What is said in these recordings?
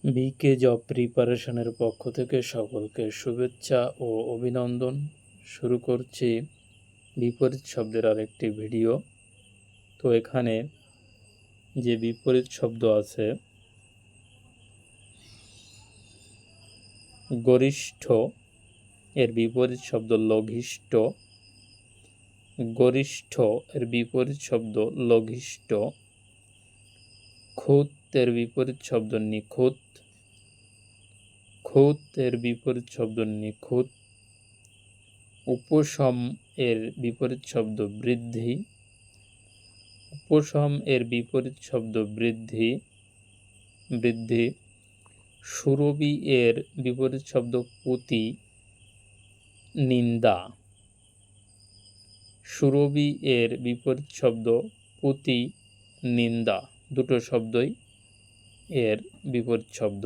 বিকে job প্রিপারেশনের পক্ষ থেকে সকলকে শুভেচ্ছা ও অভিনন্দন। শুরু করছি বিপরীত শব্দের আরেকটি ভিডিও। তো এখানে যে বিপরীত শব্দ আছে, গরিষ্ঠ এর বিপরীত শব্দ লঘিষ্ঠ, গরিষ্ঠ এর বিপরীত শব্দ লঘিষ্ঠ, খুঁত এর বিপরীত শব্দ নিখুঁত, খুঁত এর বিপরীত শব্দ নিখুঁত, উপশম এর বিপরীত শব্দ বৃদ্ধি, উপশম এর বিপরীত শব্দ বৃদ্ধি, বৃদ্ধি, সুরভি এর বিপরীত শব্দ পুতি, নিন্দা, সুরভি এর বিপরীত শব্দ পুতি, নিন্দা, দুটো শব্দই এর বিপরীত শব্দ।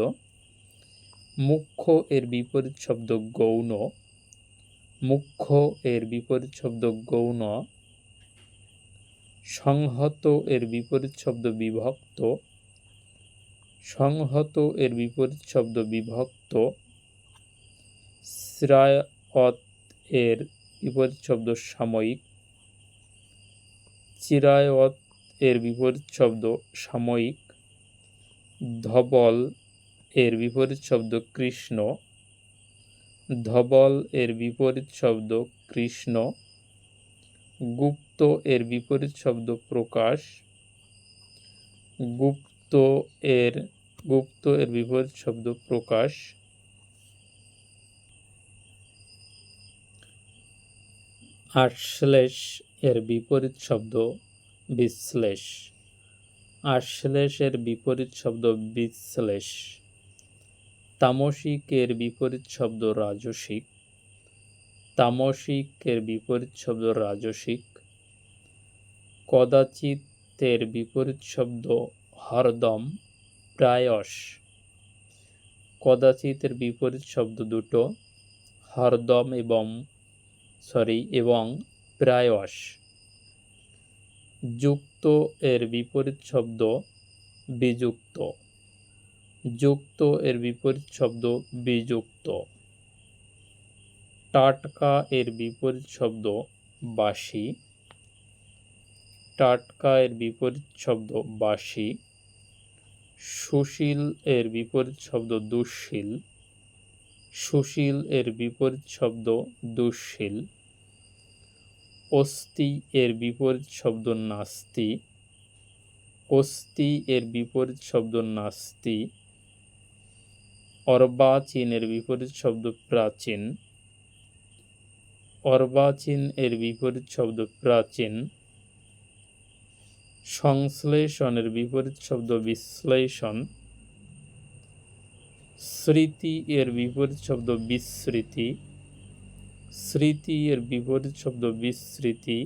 মুখ্য এর বিপরীত শব্দ গৌণ, মুখ্য এর বিপরীত শব্দ গৌণ, সংহত এর বিপরীত শব্দ বিভক্ত, সংহত এর বিপরীত শব্দ বিভক্ত, চিরায়ত এর বিপরীত শব্দ সাময়িক, চিরায়ত এর বিপরীত শব্দ সাময়িক, ধবল এর বিপরীত শব্দ কৃষ্ণ, ধবল এর বিপরীত শব্দ কৃষ্ণ, গুপ্ত এর বিপরীত শব্দ প্রকাশ, গুপ্ত এর বিপরীত শব্দ প্রকাশ, আশ্লেষ এর বিপরীত শব্দ বিশ্লেষ, আশ্লেষ এর বিপরীত শব্দ বিশ্লেষ, তামসিক এর বিপরীত শব্দ রাজসিক, তামসিক এর বিপরীত শব্দ রাজসিক, কদাচিৎ এর বিপরীত শব্দ হরদম প্রায়শ, কদাচিৎ এর বিপরীত শব্দ দুটো, হরদম এবং প্রায়শ। যুক্ত এর বিপরীত শব্দ বিযুক্ত, যুক্ত এর বিপরীত শব্দ বিযুক্ত। টাটকা এর বিপরীত শব্দ বাসি, টাটকা এর বিপরীত শব্দ বাসি। সুশীল এর বিপরীত শব্দ দুঃশীল, সুশীল এর বিপরীত শব্দ দুঃশীল। অস্তি এর বিপরীত শব্দ নাস্তি, অস্তি এর বিপরীত শব্দ নাস্তি। অর্বাচীন এর বিপরীত শব্দ প্রাচীন, অর্বাচীন এর বিপরীত শব্দ প্রাচীন। সংশ্লেষণের বিপরীত শব্দ বিশ্লেষণ, স্মৃতি এর বিপরীত শব্দ বিস্মৃতি, স্মৃতি এর বিপরীত শব্দ বিস্মৃতি।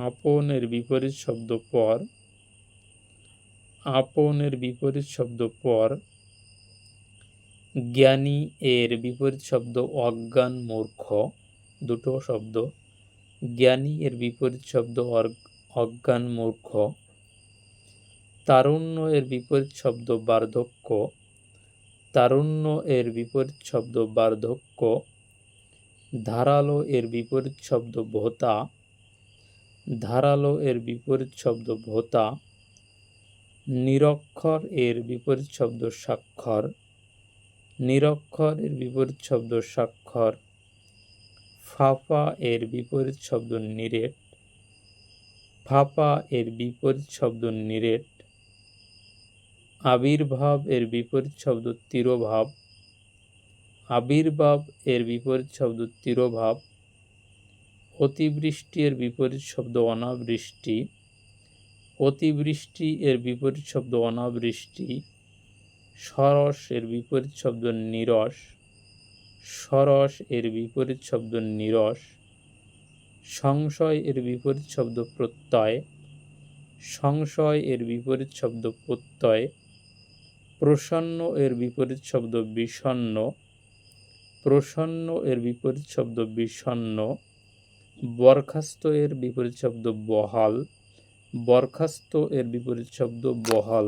আপন এর বিপরীত শব্দ পর, আপন এর বিপরীত শব্দ পর। জ্ঞানী এর বিপরীত শব্দ অজ্ঞান মূর্খ, দুটো শব্দ, জ্ঞানী এর বিপরীত শব্দ অজ্ঞান মূর্খ। তারুণ্য এর বিপরীত শব্দ বার্ধক্য, তারুণ্য এর বিপরীত শব্দ বার্ধক্য। ধারালো এর বিপরীত শব্দ ভোঁতা, ধারালো এর বিপরীত শব্দ ভোঁতা। নিরক্ষর এর বিপরীত শব্দ স্বাক্ষর, নিরক্ষর এর বিপরীত শব্দ স্বাক্ষর। ফাঁপা এর বিপরীত শব্দ নিরেট, ফাঁপা এর বিপরীত শব্দ নিরেট। আবির্ভাব এর বিপরীত শব্দ তিরোভাব, আবির্ভাব এর বিপরীত শব্দ তিরোভাব। অতিবৃষ্টি এর বিপরীত শব্দ অনাবৃষ্টি, অতিবৃষ্টি এর বিপরীত শব্দ অনাবৃষ্টি। সরস এর বিপরীত শব্দ নীরস, সরস এর বিপরীত শব্দ নীরস। সংশয় এর বিপরীত শব্দ প্রত্যয়, সংশয় এর বিপরীত শব্দ প্রত্যয়। প্রসন্ন এর বিপরীত শব্দ বিষণ্ণ, প্রসন্ন এর বিপরীত শব্দ বিষণ্ণ। বরখাস্ত এর বিপরীত শব্দ বহাল, বরখাস্ত এর বিপরীত শব্দ বহাল।